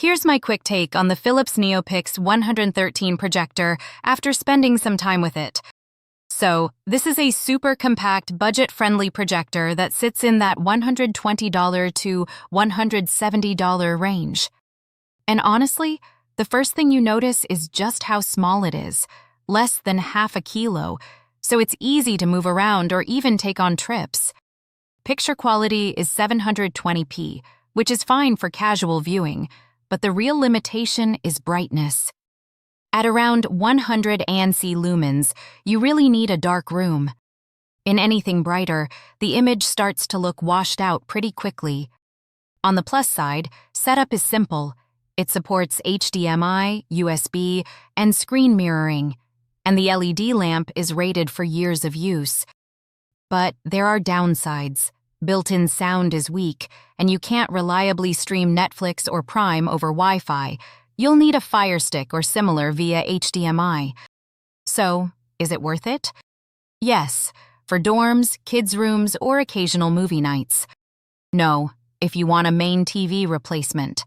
Here's my quick take on the Philips Neopix 113 projector after spending some time with it. So, this is a super compact, budget-friendly projector that sits in that $120 to $170 range. And honestly, the first thing you notice is just how small it is, less than half a kilo, so it's easy to move around or even take on trips. Picture quality is 720p, which is fine for casual viewing, but the real limitation is brightness. At around 100 ANSI lumens, you really need a dark room. In anything brighter, the image starts to look washed out pretty quickly. On the plus side, setup is simple. It supports HDMI, USB, and screen mirroring, and the LED lamp is rated for years of use. But there are downsides. Built-in sound is weak, and you can't reliably stream Netflix or Prime over Wi-Fi. You'll need a Fire Stick or similar via HDMI. So, is it worth it? Yes, for dorms, kids' rooms, or occasional movie nights. No, if you want a main TV replacement.